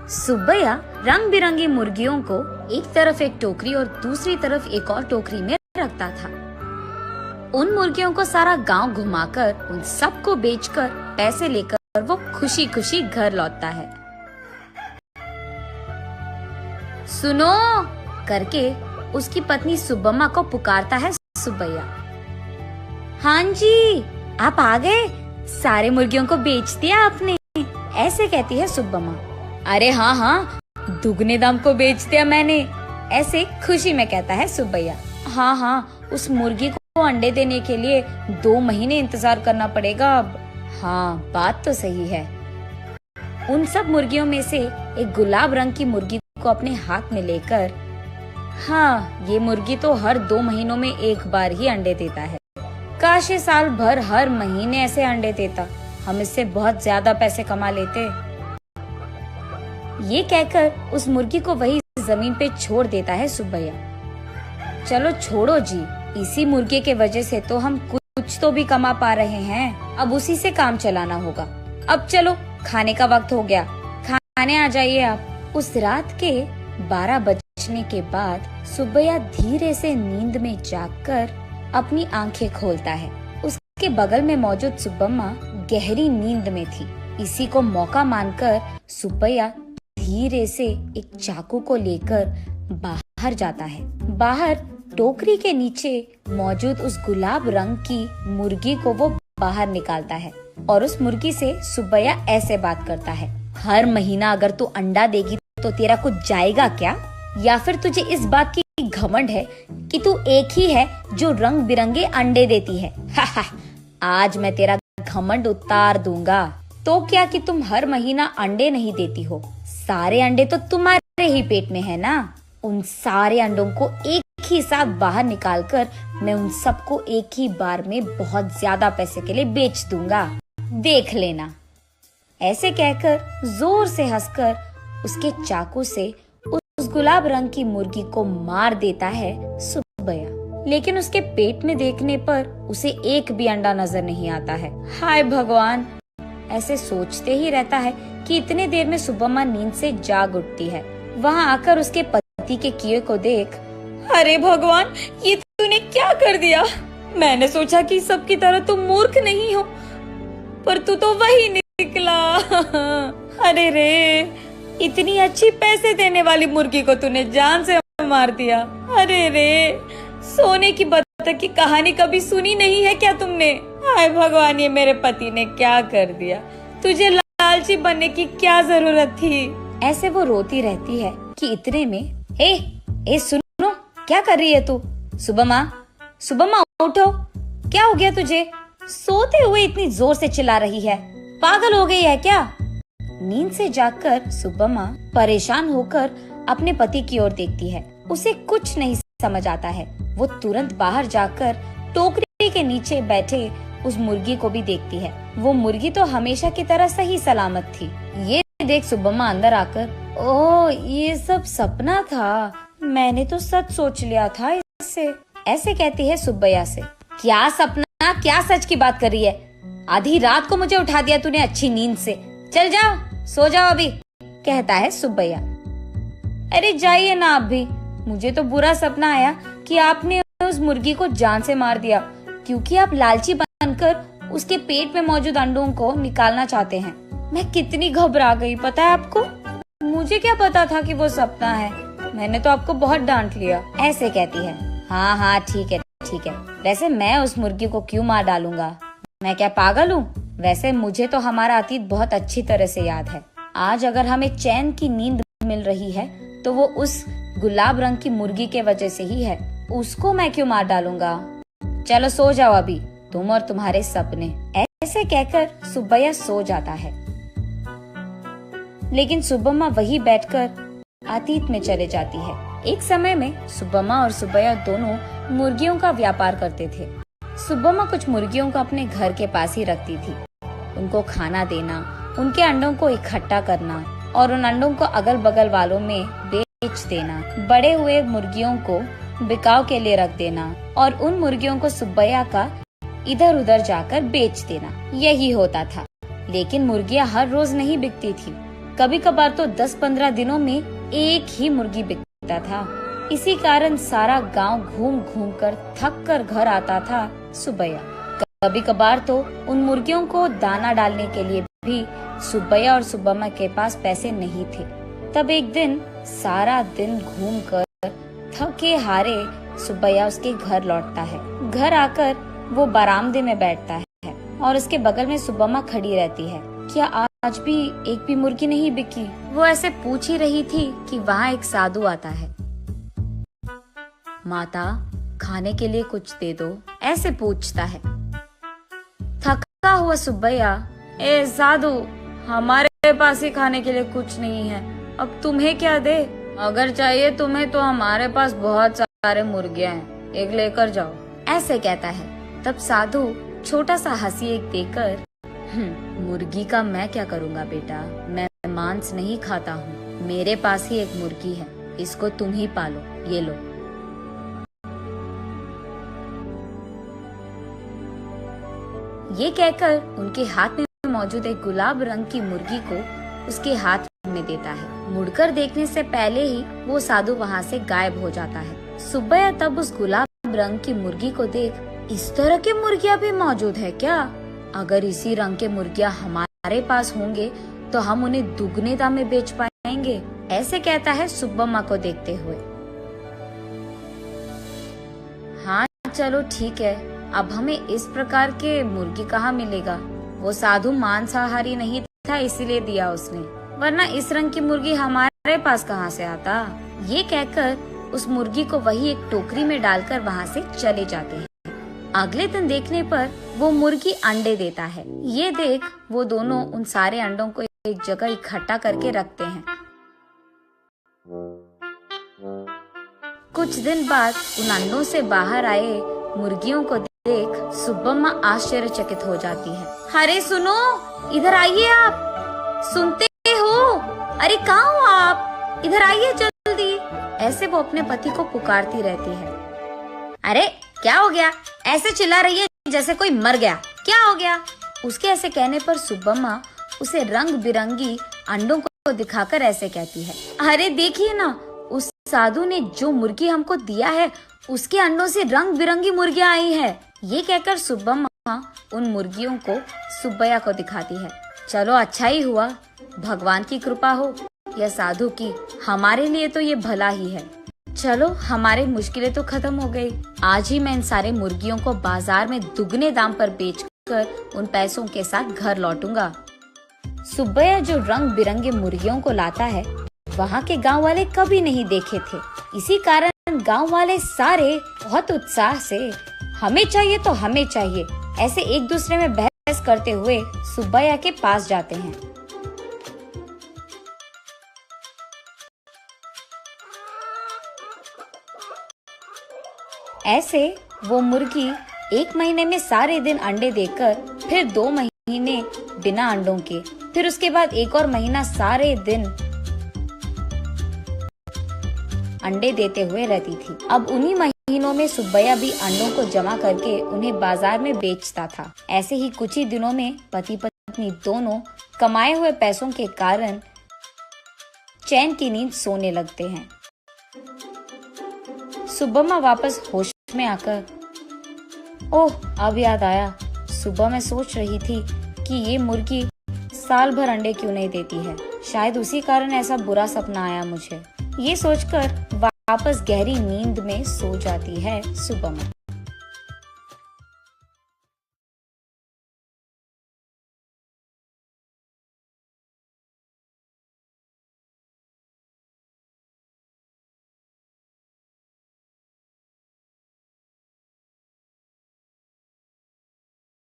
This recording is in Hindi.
सुब्बैया रंग बिरंगी मुर्गियों को एक तरफ एक टोकरी और दूसरी तरफ एक और टोकरी में रखता था। उन मुर्गियों को सारा गांव घुमाकर उन सबको बेचकर पैसे लेकर वो खुशी खुशी घर लौटता है। सुनो करके उसकी पत्नी सुब्बम्मा को पुकारता है सुब्बैया। हाँ जी, आप आ गए, सारे मुर्गियों को बेच दिया आपने, ऐसे कहती है सुब्बम्मा। अरे हाँ हाँ, दुगने दाम को बेच दिया मैंने, ऐसे खुशी में कहता है सुब्बैया। हाँ हाँ, उस मुर्गी को अंडे देने के लिए 2 महीने इंतजार करना पड़ेगा अब। हाँ, बात तो सही है। उन सब मुर्गियों में से एक गुलाब रंग की मुर्गी को अपने हाथ में लेकर, हाँ, ये मुर्गी तो हर 2 महीनों में एक बार ही अंडे देता है। काश ये साल भर हर महीने ऐसे अंडे देता, हम इससे बहुत ज्यादा पैसे कमा लेते। ये कहकर उस मुर्गी को वही जमीन पे छोड़ देता है सुब्बैया। चलो छोड़ो जी, इसी मुर्गे के वजह से तो हम कुछ तो भी कमा पा रहे हैं, अब उसी से काम चलाना होगा। अब चलो, खाने का वक्त हो गया, खाने आ जाइए आप। उस रात के 12 बजने के बाद सुब्बैया धीरे से नींद में जागकर अपनी आंखें खोलता है। उसके बगल में मौजूद सुब्बम्मा गहरी नींद में थी। इसी को मौका मानकर सुब्बैया धीरे से एक चाकू को लेकर बाहर जाता है। बाहर टोकरी के नीचे मौजूद उस गुलाब रंग की मुर्गी को वो बाहर निकालता है और उस मुर्गी से सुब्बैया ऐसे बात करता है। हर महीना अगर तू अंडा देगी तो तेरा कुछ जाएगा क्या? या फिर तुझे इस बात की घमंड है कि तू एक ही है जो रंग बिरंगे अंडे देती है? आज मैं तेरा घमंड उतार दूंगा। तो क्या कि तुम हर महीना अंडे नहीं देती हो, सारे अंडे तो तुम्हारे ही पेट में है ना। उन सारे अंडों को एक ही साथ बाहर निकालकर मैं उन सबको एक ही बार में बहुत ज्यादा पैसे के लिए बेच दूंगा, देख लेना। ऐसे कहकर जोर से हंसकर उसके चाकू से उस गुलाब रंग की मुर्गी को मार देता है सुब्बैया। लेकिन उसके पेट में देखने पर उसे एक भी अंडा नजर नहीं आता है। हाय भगवान, ऐसे सोचते ही रहता है कि इतने देर में सुब्बम्मा नींद से जाग उठती है। वहाँ आकर उसके पति के किए को देख, अरे भगवान, ये तूने क्या कर दिया? मैंने सोचा कि सबकी तरह तुम मूर्ख नहीं हो, पर तू तो वही निकला। अरे रे, इतनी अच्छी पैसे देने वाली मुर्गी को तूने जान से मार दिया। अरे रे, सोने की बतख की कहानी कभी सुनी नहीं है क्या तुमने? हाय भगवान, ये मेरे पति ने क्या कर दिया? तुझे लालची बनने की क्या जरूरत थी? ऐसे वो रोती रहती है कि इतने में ए सुनो, क्या कर रही है तू? सुब्बम्मा, सुब्बम्मा उठो, क्या हो गया तुझे? सोते हुए इतनी जोर से चिल्ला रही है, पागल हो गई है क्या? नींद से जागकर सुब्बम्मा परेशान होकर अपने पति की ओर देखती है। उसे कुछ नहीं समझ आता है। वो तुरंत बाहर जाकर टोकरी के नीचे बैठे उस मुर्गी को भी देखती है। वो मुर्गी तो हमेशा की तरह सही सलामत थी। ये देख सुब्बम्मा अंदर आकर, ओह, ये सब सपना था, मैंने तो सच सोच लिया था इससे, ऐसे कहती है सुब्बैया से। क्या सपना, क्या सच की बात कर रही है? आधी रात को मुझे उठा दिया तूने अच्छी नींद से। चल जाओ, सो जाओ अभी, कहता है सुब्बैया। अरे जाइए ना आप भी, मुझे तो बुरा सपना आया कि आपने उस मुर्गी को जान से मार दिया, क्योंकि आप लालची बनकर उसके पेट में मौजूद अंडों को निकालना चाहते हैं। मैं कितनी घबरा गई पता है आपको? मुझे क्या पता था कि वो सपना है, मैंने तो आपको बहुत डांट लिया, ऐसे कहती है। हाँ हाँ, ठीक है, वैसे मैं उस मुर्गी को क्यों मार डालूंगा, मैं क्या पागल हूँ? वैसे मुझे तो हमारा अतीत बहुत अच्छी तरह से याद है। आज अगर हमें चैन की नींद मिल रही है तो वो उस गुलाब रंग की मुर्गी के वजह से ही है, उसको मैं क्यों मार डालूंगा? चलो सो जाओ अभी, तुम और तुम्हारे सपने। ऐसे कहकर सुब्बैया सो जाता है। लेकिन सुब्बम्मा वही बैठकर अतीत में चले जाती है। एक समय में सुब्बम्मा और सुब्बैया दोनों मुर्गियों का व्यापार करते थे। सुब्बम्मा कुछ मुर्गियों को अपने घर के पास ही रखती थी। उनको खाना देना, उनके अंडों को इकट्ठा करना और उन अंडों को अगल बगल वालों में बेच देना, बड़े हुए मुर्गियों को बिकाव के लिए रख देना और उन मुर्गियों को सुब्बैया का इधर उधर जाकर बेच देना, यही होता था। लेकिन मुर्गियां हर रोज नहीं बिकती थी। कभी कभार तो 10-15 दिनों में एक ही मुर्गी बिकता था। इसी कारण सारा गांव घूम घूम कर थक कर घर आता था सुब्बैया। कभी कभार तो उन मुर्गियों को दाना डालने के लिए भी सुब्बैया और सुब्बम्मा के पास पैसे नहीं थे। तब एक दिन सारा दिन घूमकर थके हारे सुब्बैया उसके घर लौटता है। घर आकर वो बरामदे में बैठता है और उसके बगल में सुब्बम्मा खड़ी रहती है। क्या आज भी एक भी मुर्गी नहीं बिकी? वो ऐसे पूछ ही रही थी कि वहाँ एक साधु आता है। माता, खाने के लिए कुछ दे दो, ऐसे पूछता है। थका हुआ सुब्बैया, ए साधु, हमारे पास ही खाने के लिए कुछ नहीं है, अब तुम्हें क्या दे? अगर चाहिए तुम्हें तो हमारे पास बहुत सारे मुर्गियां हैं, एक लेकर जाओ, ऐसे कहता है। तब साधु छोटा सा हंसी एक देकर, मुर्गी का मैं क्या करूँगा बेटा, मैं मांस नहीं खाता हूँ, मेरे पास ही एक मुर्गी है, इसको तुम ही पालो, ये लो। ये कहकर उनके हाथ में मौजूद एक गुलाब रंग की मुर्गी को उसके हाथ में देता है। मुड़कर देखने से पहले ही वो साधु वहाँ से गायब हो जाता है। सुब्बैया तब उस गुलाब रंग की मुर्गी को देख, इस तरह की मुर्गियाँ भी मौजूद है क्या? अगर इसी रंग के मुर्गियाँ हमारे पास होंगे तो हम उन्हें दुगने दाम में बेच पाएंगे, ऐसे कहता है सुब्बम्मा को देखते हुए। हाँ चलो ठीक है, अब हमें इस प्रकार के मुर्गी कहाँ मिलेगा? वो साधु मांसाहारी नहीं था इसीलिए दिया उसने, वरना इस रंग की मुर्गी हमारे पास कहाँ से आता? ये कहकर उस मुर्गी को वही एक टोकरी में डालकर वहाँ से चले जाते हैं। अगले दिन देखने पर वो मुर्गी अंडे देता है। ये देख वो दोनों उन सारे अंडों को एक जगह इकट्ठा करके रखते हैं। कुछ दिन बाद उन अंडों से बाहर आए मुर्गियों को देख सुब्बम्मा आश्चर्यचकित हो जाती है। अरे सुनो, इधर आइए आप, सुनते हो? अरे कहाँ हो आप? इधर आइए जल्दी, ऐसे वो अपने पति को पुकारती रहती है। अरे क्या हो गया? ऐसे चिल्ला रही है जैसे कोई मर गया, क्या हो गया? उसके ऐसे कहने पर सुब्बम्मा उसे रंग बिरंगी अंडों को दिखाकर ऐसे कहती है, अरे देखिए ना, उस साधु ने जो मुर्गी हमको दिया है उसके अंडों से रंग बिरंगी मुर्गियाँ आई है। ये कहकर सुब्बम्मा उन मुर्गियों को सुब्बैया को दिखाती है। चलो अच्छा ही हुआ, भगवान की कृपा हो या साधु की, हमारे लिए तो ये भला ही है। चलो हमारी मुश्किलें तो खत्म हो गई। आज ही मैं इन सारे मुर्गियों को बाजार में दुगने दाम पर बेचकर उन पैसों के साथ घर लौटूंगा। सुब्बैया जो रंग बिरंगे मुर्गियों को लाता है वहाँ के गांव वाले कभी नहीं देखे थे। इसी कारण गांव वाले सारे बहुत उत्साह से हमें चाहिए तो हमें चाहिए ऐसे एक दूसरे में बहस करते हुए सुब्बैया के पास जाते हैं। ऐसे वो मुर्गी 1 महीने में सारे दिन अंडे देकर, फिर 2 महीने बिना अंडों के, फिर उसके बाद 1 और महीना सारे दिन अंडे देते हुए रहती थी। अब उन्हीं महीनों में सुब्बैया भी अंडों को जमा करके उन्हें बाजार में बेचता था। ऐसे ही कुछ ही दिनों में पति पत्नी दोनों कमाए हुए पैसों के कारण चैन की नींद सोने लगते हैं। सुब्बम्मा वापस होश में आकर, ओह अब याद आया, सुबह मैं सोच रही थी कि ये मुर्गी साल भर अंडे क्यों नहीं देती है, शायद उसी कारण ऐसा बुरा सपना आया मुझे। ये सोचकर वापस गहरी नींद में सो जाती है सुब्बम्मा।